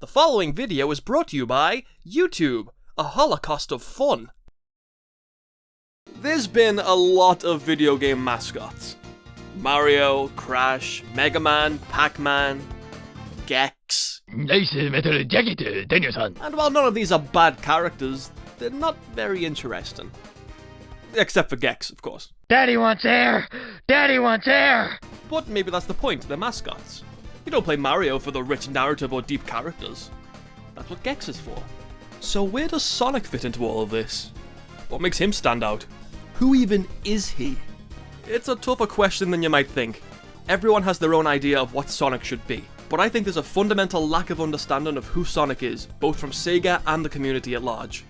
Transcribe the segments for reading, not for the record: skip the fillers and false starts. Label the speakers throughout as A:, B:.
A: The following video is brought to you by YouTube, a holocaust of fun. There's been a lot of video game mascots. Mario, Crash, Mega Man, Pac-Man, Gex. And while none of these are bad characters, they're not very interesting. Except for Gex, of course.
B: Daddy wants air! Daddy wants air!
A: But maybe that's the point, they're mascots. You don't play Mario for the rich narrative or deep characters. That's what Gex is for. So where does Sonic fit into all of this? What makes him stand out? Who even is he? It's a tougher question than you might think. Everyone has their own idea of what Sonic should be, but I think there's a fundamental lack of understanding of who Sonic is, both from Sega and the community at large.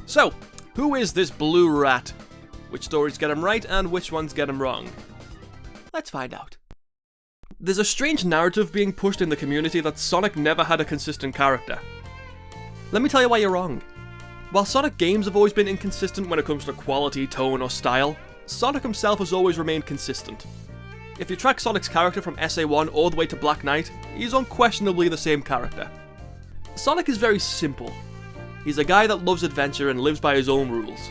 A: So, who is this blue rat? Which stories get him right and which ones get him wrong? Let's find out. There's a strange narrative being pushed in the community that Sonic never had a consistent character. Let me tell you why you're wrong. While Sonic games have always been inconsistent when it comes to quality, tone, or style, Sonic himself has always remained consistent. If you track Sonic's character from SA1 all the way to Black Knight, he's unquestionably the same character. Sonic is very simple. He's a guy that loves adventure and lives by his own rules.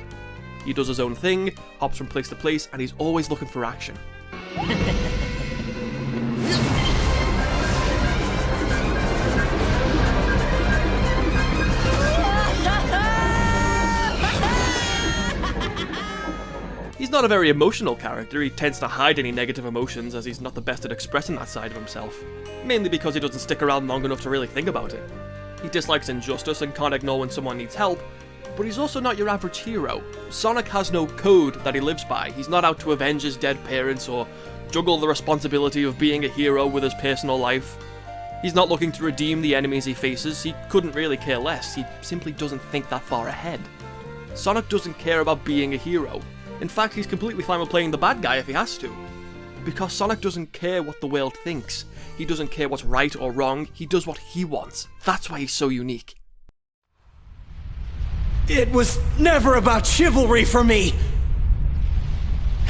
A: He does his own thing, hops from place to place, and he's always looking for action. He's not a very emotional character. He tends to hide any negative emotions as he's not the best at expressing that side of himself, mainly because he doesn't stick around long enough to really think about it. He dislikes injustice and can't ignore when someone needs help, but he's also not your average hero. Sonic has no code that he lives by. He's not out to avenge his dead parents or juggle the responsibility of being a hero with his personal life. He's not looking to redeem the enemies he faces. He couldn't really care less. He simply doesn't think that far ahead. Sonic doesn't care about being a hero. In fact, he's completely fine with playing the bad guy if he has to. Because Sonic doesn't care what the world thinks. He doesn't care what's right or wrong. He does what he wants. That's why he's so unique.
C: It was never about chivalry for me.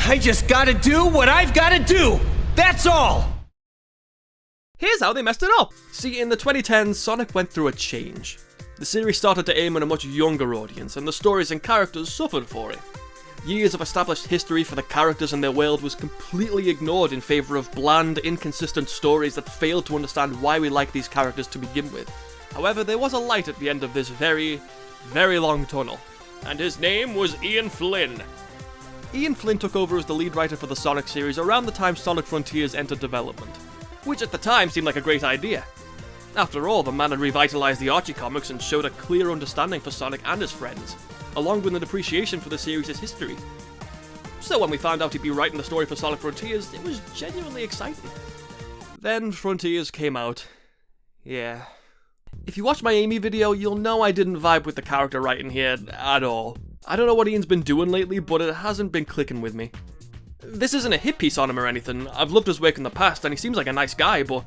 C: I just gotta do what I've gotta do. That's all.
A: Here's how they messed it up. See, in the 2010s, Sonic went through a change. The series started to aim at a much younger audience, and the stories and characters suffered for it. Years of established history for the characters and their world was completely ignored in favour of bland, inconsistent stories that failed to understand why we like these characters to begin with. However, there was a light at the end of this very, very long tunnel, and his name was Ian Flynn. Ian Flynn took over as the lead writer for the Sonic series around the time Sonic Frontiers entered development, which at the time seemed like a great idea. After all, the man had revitalized the Archie comics and showed a clear understanding for Sonic and his friends, along with an appreciation for the series' history. So when we found out he'd be writing the story for Sonic Frontiers, it was genuinely exciting. Then Frontiers came out. Yeah. If you watch my Amy video, you'll know I didn't vibe with the character writing here at all. I don't know what Ian's been doing lately, but it hasn't been clicking with me. This isn't a hit piece on him or anything. I've loved his work in the past, and he seems like a nice guy, but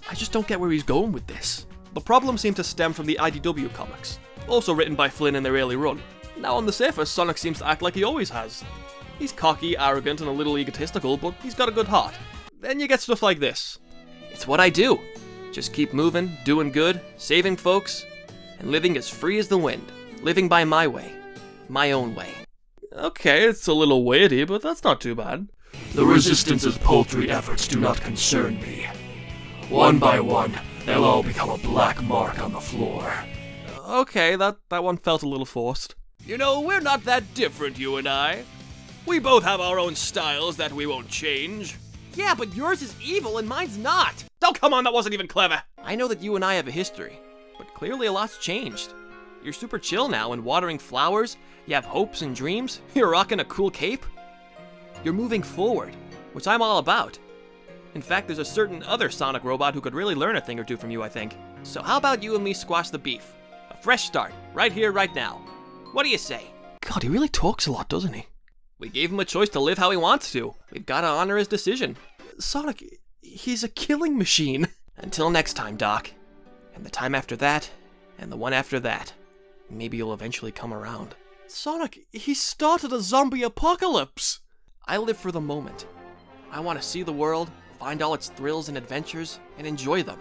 A: I just don't get where he's going with this. The problem seemed to stem from the IDW comics, also written by Flynn in their early run. Now on the surface, Sonic seems to act like he always has. He's cocky, arrogant, and a little egotistical, but he's got a good heart. Then you get stuff like this. It's what I do. Just keep moving, doing good, saving folks, and living as free as the wind. Living by my way. My own way. Okay, it's a little weirdy, but that's not too bad.
D: The Resistance's paltry efforts do not concern me. One by one, they'll all become a black mark on the floor.
A: Okay, that one felt a little forced. You know, we're not that different, you and I. We both have our own styles that we won't change. Yeah, but yours is evil and mine's not. Oh, come on, that wasn't even clever. I know that you and I have a history, but clearly a lot's changed. You're super chill now and watering flowers. You have hopes and dreams. You're rocking a cool cape. You're moving forward, which I'm all about. In fact, there's a certain other Sonic robot who could really learn a thing or two from you, I think. So how about you and me squash the beef? A fresh start, right here, right now. What do you say? God, he really talks a lot, doesn't he? We gave him a choice to live how he wants to. We've got to honor his decision. Sonic, he's a killing machine. Until next time, Doc. And the time after that, and the one after that. Maybe you'll eventually come around. Sonic, he started a zombie apocalypse! I live for the moment. I want to see the world, find all its thrills and adventures, and enjoy them.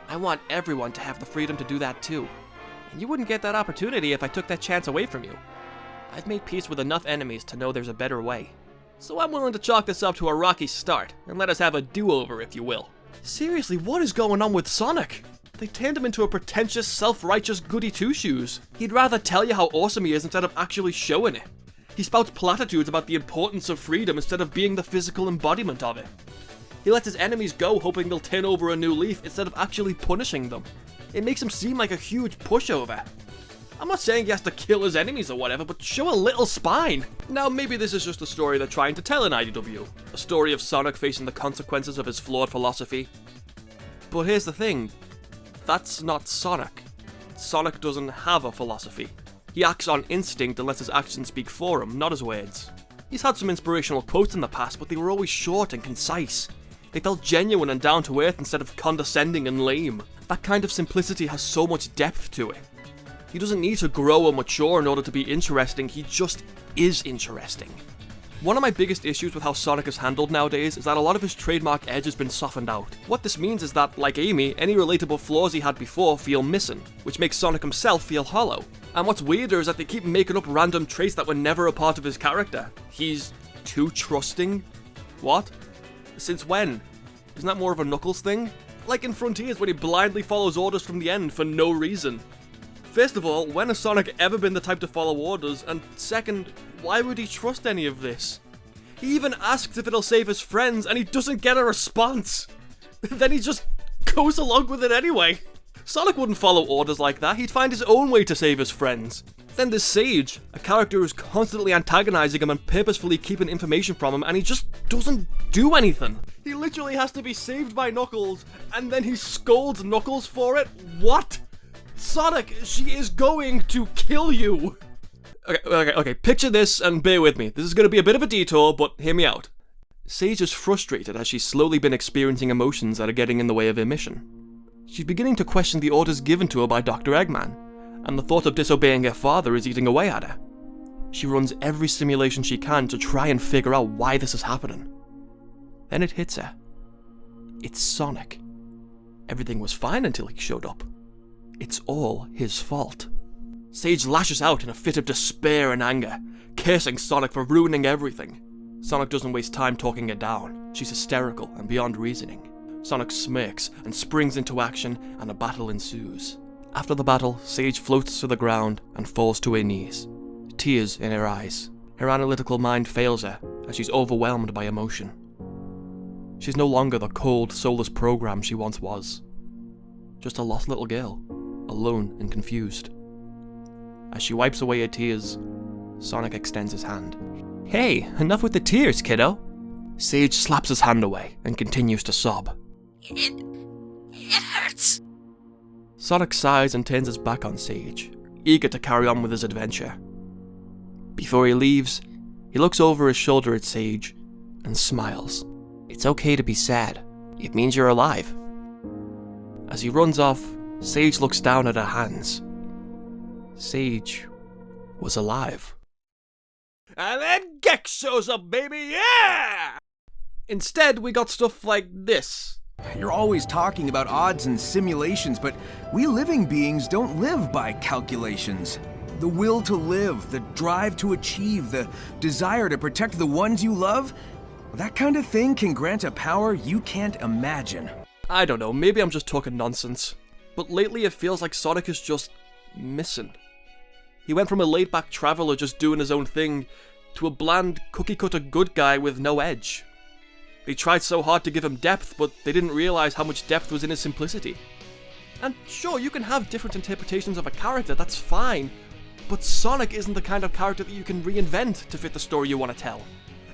A: I want everyone to have the freedom to do that too. And you wouldn't get that opportunity if I took that chance away from you. I've made peace with enough enemies to know there's a better way. So I'm willing to chalk this up to a rocky start, and let us have a do-over, if you will. Seriously, what is going on with Sonic? They turned him into a pretentious, self-righteous goody-two-shoes. He'd rather tell you how awesome he is instead of actually showing it. He spouts platitudes about the importance of freedom instead of being the physical embodiment of it. He lets his enemies go hoping they'll turn over a new leaf instead of actually punishing them. It makes him seem like a huge pushover. I'm not saying he has to kill his enemies or whatever, but show a little spine. Now, maybe this is just a story they're trying to tell in IDW. A story of Sonic facing the consequences of his flawed philosophy. But here's the thing. That's not Sonic. Sonic doesn't have a philosophy. He acts on instinct and lets his actions speak for him, not his words. He's had some inspirational quotes in the past, but they were always short and concise. They felt genuine and down to earth instead of condescending and lame. That kind of simplicity has so much depth to it. He doesn't need to grow or mature in order to be interesting, he just is interesting. One of my biggest issues with how Sonic is handled nowadays is that a lot of his trademark edge has been softened out. What this means is that, like Amy, any relatable flaws he had before feel missing, which makes Sonic himself feel hollow. And what's weirder is that they keep making up random traits that were never a part of his character. He's too trusting? What? Since when? Isn't that more of a Knuckles thing? Like in Frontiers when he blindly follows orders from the end for no reason. First of all, when has Sonic ever been the type to follow orders? And second, why would he trust any of this? He even asks if it'll save his friends and he doesn't get a response. Then he just goes along with it anyway. Sonic wouldn't follow orders like that, he'd find his own way to save his friends. Then there's Sage, a character who's constantly antagonizing him and purposefully keeping information from him, and he just doesn't do anything. He literally has to be saved by Knuckles, and then he scolds Knuckles for it? What? Sonic, she is going to kill you! Okay, picture this and bear with me. This is going to be a bit of a detour, but hear me out. Sage is frustrated as she's slowly been experiencing emotions that are getting in the way of her mission. She's beginning to question the orders given to her by Dr. Eggman, and the thought of disobeying her father is eating away at her. She runs every simulation she can to try and figure out why this is happening. Then it hits her. It's Sonic. Everything was fine until he showed up. It's all his fault. Sage lashes out in a fit of despair and anger, cursing Sonic for ruining everything. Sonic doesn't waste time talking her down. She's hysterical and beyond reasoning. Sonic smirks and springs into action, and a battle ensues. After the battle, Sage floats to the ground and falls to her knees, tears in her eyes. Her analytical mind fails her as she's overwhelmed by emotion. She's no longer the cold, soulless program she once was. Just a lost little girl, alone and confused. As she wipes away her tears, Sonic extends his hand. Hey, enough with the tears, kiddo. Sage slaps his hand away and continues to sob.
E: It hurts.
A: Sonic sighs and turns his back on Sage, eager to carry on with his adventure. Before he leaves, he looks over his shoulder at Sage and smiles. It's okay to be sad. It means you're alive. As he runs off, Sage looks down at her hands. Sage was alive. And then Gex shows up, baby, yeah! Instead, we got stuff like this.
F: You're always talking about odds and simulations, but we living beings don't live by calculations. The will to live, the drive to achieve, the desire to protect the ones you love, that kind of thing can grant a power you can't imagine.
A: I don't know, maybe I'm just talking nonsense. But lately it feels like Sonic is just missing. He went from a laid-back traveler just doing his own thing to a bland, cookie-cutter good guy with no edge. They tried so hard to give him depth, but they didn't realize how much depth was in his simplicity. And sure, you can have different interpretations of a character, that's fine, but Sonic isn't the kind of character that you can reinvent to fit the story you want to tell.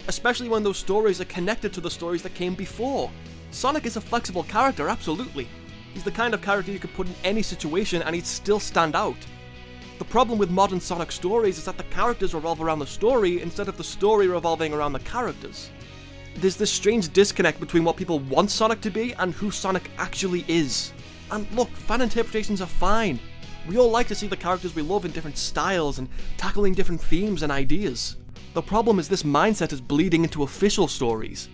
A: Especially when those stories are connected to the stories that came before. Sonic is a flexible character, absolutely. He's the kind of character you could put in any situation and he'd still stand out. The problem with modern Sonic stories is that the characters revolve around the story instead of the story revolving around the characters. There's this strange disconnect between what people want Sonic to be and who Sonic actually is. And look, fan interpretations are fine. We all like to see the characters we love in different styles and tackling different themes and ideas. The problem is this mindset is bleeding into official stories.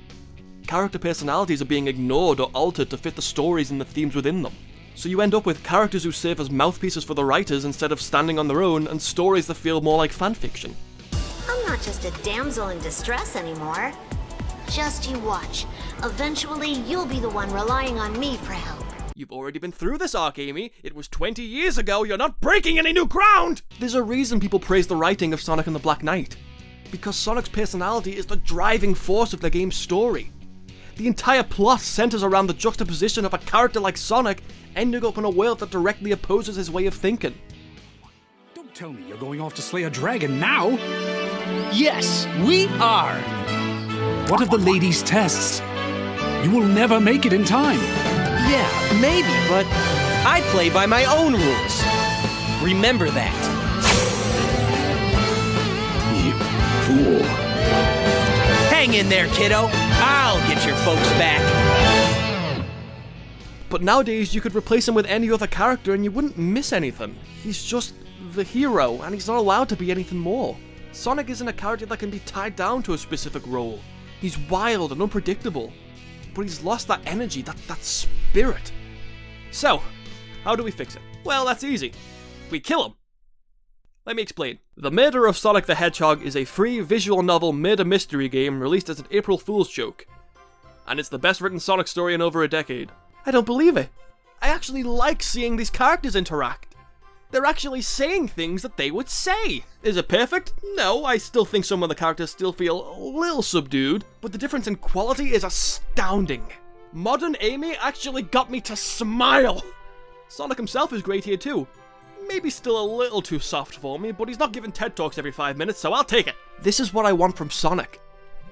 A: Character personalities are being ignored or altered to fit the stories and the themes within them. So you end up with characters who serve as mouthpieces for the writers instead of standing on their own, and stories that feel more like fanfiction.
G: I'm not just a damsel in distress anymore. Just you watch. Eventually, you'll be the one relying on me for help.
A: You've already been through this arc, Amy. It was 20 years ago. You're not breaking any new ground! There's a reason people praise the writing of Sonic and the Black Knight. Because Sonic's personality is the driving force of the game's story. The entire plot centers around the juxtaposition of a character like Sonic ending up in a world that directly opposes his way of thinking.
H: Don't tell me you're going off to slay a dragon now!
C: Yes, we are!
H: What of the ladies' tests? You will never make it in time.
C: Yeah, maybe, but I play by my own rules. Remember that.
H: You fool.
C: Hang in there, kiddo. I'll get your folks back.
A: But nowadays, you could replace him with any other character and you wouldn't miss anything. He's just the hero, and he's not allowed to be anything more. Sonic isn't a character that can be tied down to a specific role. He's wild and unpredictable, but he's lost that energy, that spirit. So, how do we fix it? Well, that's easy. We kill him. Let me explain. The Murder of Sonic the Hedgehog is a free visual novel murder mystery game released as an April Fool's joke. And it's the best written Sonic story in over a decade. I don't believe it. I actually like seeing these characters interact. They're actually saying things that they would say. Is it perfect? No, I still think some of the characters still feel a little subdued, but the difference in quality is astounding. Modern Amy actually got me to smile. Sonic himself is great here too. Maybe still a little too soft for me, but he's not giving TED Talks every 5 minutes, so I'll take it. This is what I want from Sonic.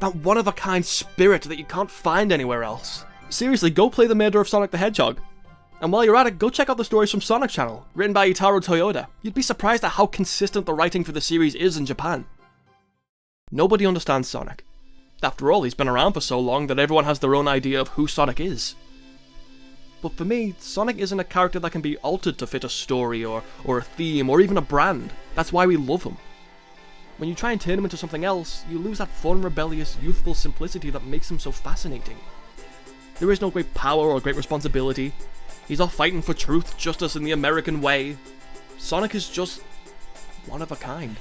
A: That one-of-a-kind spirit that you can't find anywhere else. Seriously, go play The Murder of Sonic the Hedgehog. And while you're at it, go check out the stories from Sonic Channel, written by Itaro Toyoda. You'd be surprised at how consistent the writing for the series is in Japan. Nobody understands Sonic. After all, he's been around for so long that everyone has their own idea of who Sonic is. But for me, Sonic isn't a character that can be altered to fit a story or a theme or even a brand. That's why we love him. When you try and turn him into something else, you lose that fun, rebellious, youthful simplicity that makes him so fascinating. There is no great power or great responsibility. He's not fighting for truth, justice, and the American way. Sonic is just one of a kind.